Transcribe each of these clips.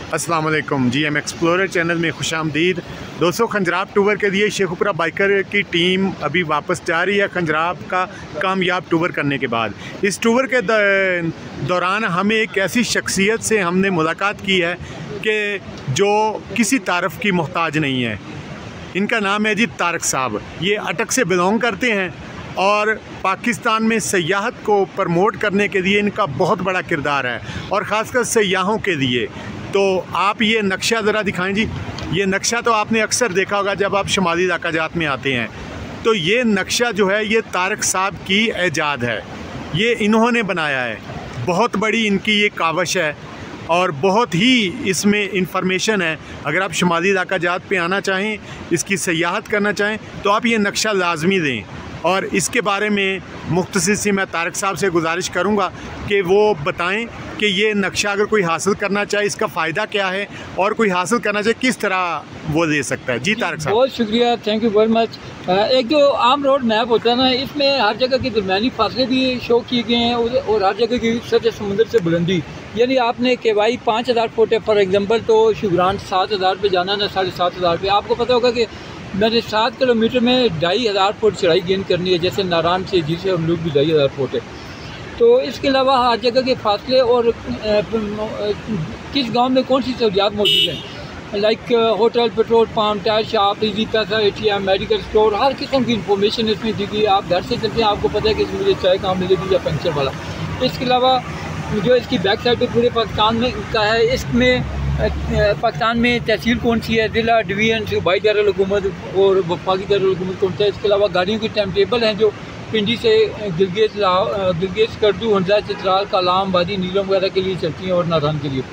अस्सलाम वालेकुम जी, हम एक्सप्लोरर चैनल में खुशामदीद। दोस्तों, खंजराब टूर के लिए शेखुपुरा बाइकर की टीम अभी वापस जा रही है खंजराब का कामयाब टूर करने के बाद। इस टूर के दौरान हमें एक ऐसी शख्सियत से हमने मुलाकात की है कि जो किसी तारफ़ की मोहताज नहीं है। इनका नाम है जी तारक साहब। ये अटक से बिलोंग करते हैं और पाकिस्तान में सयाहत को प्रमोट करने के लिए इनका बहुत बड़ा किरदार है, और ख़ासकर सयाहों के लिए। तो आप ये नक्शा ज़रा दिखाएं जी। ये नक्शा तो आपने अक्सर देखा होगा जब आप शुमाली इलाक़ाजात में आते हैं। तो ये नक्शा जो है ये तारक साहब की ईजाद है, ये इन्होंने बनाया है। बहुत बड़ी इनकी ये कावश है और बहुत ही इसमें इंफॉर्मेशन है। अगर आप शुमाली इलाक़ाजात पे आना चाहें, इसकी सयाहत करना चाहें, तो आप ये नक्शा लाजमी दें। और इसके बारे में मुख्तसर सी मैं तारक साहब से गुजारिश करूंगा कि वो बताएं कि ये नक्शा अगर कोई हासिल करना चाहे इसका फ़ायदा क्या है, और कोई हासिल करना चाहे किस तरह वो ले सकता है। जी तारक साहब, बहुत शुक्रिया, थैंक यू वेरी मच। एक जो आम रोड मैप होता है ना, इसमें हर जगह के दरमियानी फासले भी शो किए गए हैं और हर जगह की सतह समुद्र से बुलंदी। यानी आपने केवाई 5000 फुट है फॉर एग्जांपल, तो शुगरान 7000 पे जाना ना 7500 पे। आपको पता होगा कि मैंने 7 किलोमीटर में 2500 फुट चढ़ाई गेन करनी है, जैसे नारायण से जिसे हम लोग भी 2500 फुट है। तो इसके अलावा हर जगह के फासले और किस गांव में कौन सी सहूलियात मौजूद हैं, like hotel, petrol pump, tyre shop, easy पैसा ATM, मेडिकल स्टोर, हर किस्म की इंफॉर्मेशन इसमें दी गई। आप घर से चलते हैं, आपको पता है कि मुझे चाय कहाँ मिलेगी या पंक्चर वाला। इसके अलावा जो इसकी बैक साइड पर पूरे पाकिस्तान में का है, इसमें पाकिस्तान में तहसील कौन सी है, ज़िला, डिवीज़न, सूबाई दारुल-हुकूमत और वफाकी दारुल-हुकूमत कौन सा है। इसके अलावा गाड़ियों की टाइम टेबल हैं जो पिंडी से गिलगित, स्कर्दू, हंजा, चित्राल, कालाम, वादी, नीलम वगैरह के लिए चलती हैं और नारायण के लिए।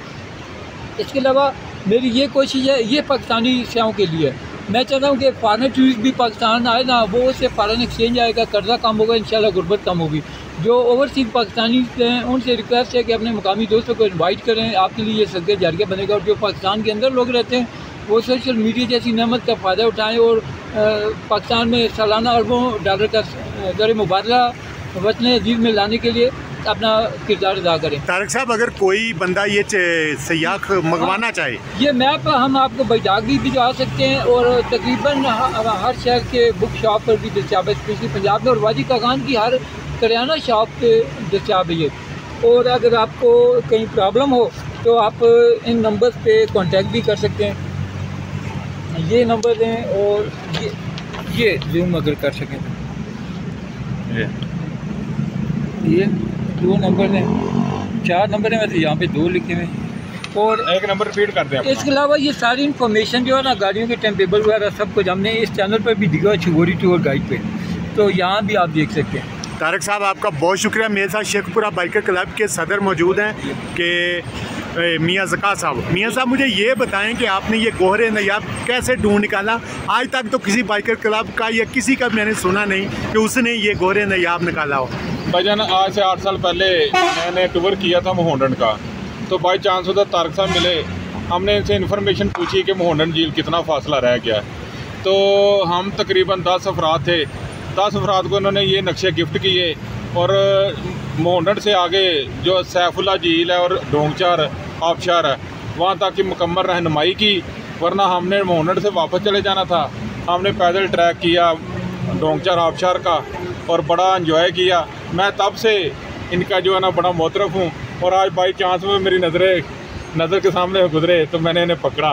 इसके अलावा मेरी ये कोशिश है, ये पाकिस्तानी सयाहों के लिए है। मैं चाहता हूँ कि फॉरेन टूरिस्ट भी पाकिस्तान आए ना, वो उससे फॉरेन एक्सचेंज आएगा, कर्जा कम होगा, इंशाल्लाह गुर्बत कम होगी। जो ओवरसीज पाकिस्तानी हैं उनसे रिक्वेस्ट है कि अपने मुकामी दोस्तों को इनवाइट करें, आपके लिए ये सदका जारिया बनेगा। और जो पाकिस्तान के अंदर लोग रहते हैं वो सोशल मीडिया जैसी नेमत का फ़ायदा उठाएँ और पाकिस्तान में सालाना अरबों डॉलर का ज़र मुबादला वतन अजीज़ में लाने के लिए अपना किरदार अदा करें। तारक साहब, अगर कोई बंदा ये सयाह मंगवाना चाहे, ये मैप हम आपको बैडाक भी भिजवा सकते हैं और तकरीबन हर शहर के बुक शॉप पर भी दस्तियाब है, स्पेशली पंजाब में, और वाजी कागान की हर करियाना शॉप पे दस्तियाब है ये। और अगर आपको कहीं प्रॉब्लम हो तो आप इन नंबर्स पे कांटेक्ट भी कर सकते हैं। ये नंबर दें और ये जूम अगर कर सकें तो ये 2 नंबर हैं, 4 नंबर हैं वैसे, यहाँ पे 2 लिखे हुए, और एक नंबर रिपीट कर दें। इसके अलावा ये सारी इन्फॉर्मेशन जो है ना, गाड़ियों के टाइम टेबल वगैरह सब कुछ हमने इस चैनल पर भी दिखा, शिवोरी टूर गाइड पे, तो यहाँ भी आप देख सकते हैं। तारक साहब, आपका बहुत शुक्रिया। मेरे साथ शेखुपुरा बाइकर क्लब के सदर मौजूद हैं कि मियाँ ज़का साहब। मियाँ साहब, मुझे ये बताएं कि आपने ये गोहरे नयाब कैसे ढूंढ निकाला? आज तक तो किसी बाइकर क्लब का या किसी का मैंने सुना नहीं कि उसने ये गोहरे नयाब निकाला हो। भाईजान, आज से 8 साल पहले मैंने टूर किया था मोहंडन का, तो बाई चांस उधर तारक साहब मिले। हमने इनसे इन्फॉर्मेशन पूछी कि मोहंडन झील कितना फासला रह गया, तो हम तकरीबन 10 अफराद थे। 10 अफराद को इन्होंने ये नक्शे गिफ्ट किए, और मोहंडन से आगे जो सैफुल्ला झील है और डोंगचार आबशार है, वहाँ तक की मुकम्मल रहनुमाई की, वरना हमने मोहंडन से वापस चले जाना था। हमने पैदल ट्रैक किया डोंगचार आबशार का और बड़ा इंजॉय किया। मैं तब से इनका जो है ना बड़ा मोतरफ हूँ, और आज बाई चांस में मेरी नज़र के सामने गुजरे तो मैंने इन्हें पकड़ा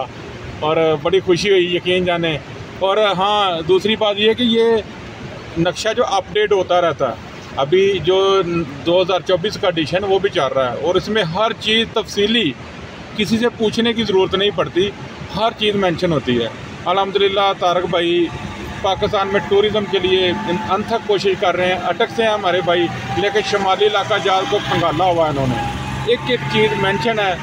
और बड़ी खुशी हुई, यकीन जाने। और हाँ, दूसरी बात यह है कि ये नक्शा जो अपडेट होता रहता है, अभी जो 2024 का एडिशन वो भी चल रहा है, और इसमें हर चीज़ तफसीली, किसी से पूछने की ज़रूरत नहीं पड़ती, हर चीज़ मेंशन होती है। अल्हम्दुलिल्लाह तारक भाई पाकिस्तान में टूरिज़म के लिए अनथक कोशिश कर रहे हैं। अटक से हैं हमारे भाई, लेकिन शुमाली इलाक़ाजात को खंगाला हुआ है इन्होंने। एक एक चीज़ मेंशन है,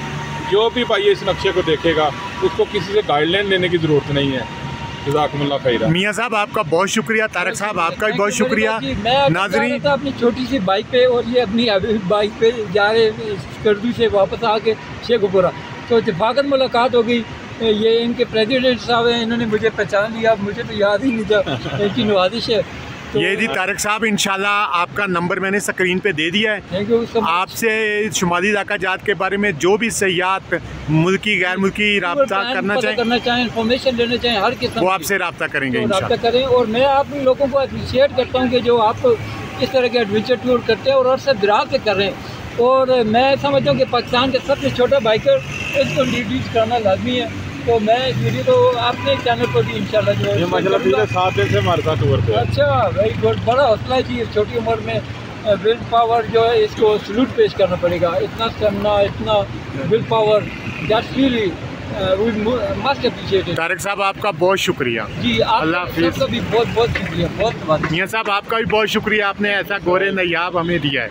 जो भी भाई इस नक्शे को देखेगा उसको किसी से गाइडलाइन लेने की ज़रूरत नहीं है। जज़ाकुमुल्लाह खैरा। मियाँ साहब, आपका बहुत शुक्रिया। तारक साहब, आपका भी बहुत शुक्रिया। नाज़रीन, अपनी छोटी सी बाइक पे, और ये अपनी बाइक पे जा रहे स्कर्दू से वापस आके शेखुपुरा, तो इत्तेफाकन मुलाकात हो गई। ये इनके प्रेसिडेंट साहब हैं, इन्होंने मुझे पहचान लिया, मुझे तो याद ही नहीं था। इनकी नवाजिश है। तो ये जी तारिक साहब, इंशाल्लाह आपका नंबर मैंने स्क्रीन पे दे दिया है। Thank you so much. आपसे शुमाली इलाका जात के बारे में जो भी सयाहत मुल्की गैर मुल्की रब्ता करना चाहें, इन्फॉर्मेशन लेना चाहें, हर किस्म वो आपसे रब्ता करेंगे रब्ता इंशाल्लाह। करें। और मैं आप लोगों को अप्रिशिएट करता हूँ कि जो आप इस तरह के एडवेंचर टूर करते हैं और अरसा दराज से कर रहे हैं। और मैं समझता हूँ कि पाकिस्तान का सबसे छोटा बाइकर इसको इंट्रोड्यूस करना लाजमी है। तो मैं वीडियो तो आपने चैनल पर भी इंशाल्लाह जो ये मतलब पिछले 7 दिन से हमारे साथ टूर पे। अच्छा, वेरी गुड। बड़ा हौसला चाहिए छोटी उम्र में, विल पावर जो है इसको सलूट पेश करना पड़ेगा। इतना स्टेमिना, इतना will power, that's really we must appreciate. Tariq साहब आपका बहुत शुक्रिया जी, अल्लाह आप हाफिज़। सबका भी बहुत बहुत शुक्रिया, बहुत धन्यवाद। मियाँ साहब आपका भी बहुत शुक्रिया, आपने ऐसा गोरे नयाब हमें दिया है।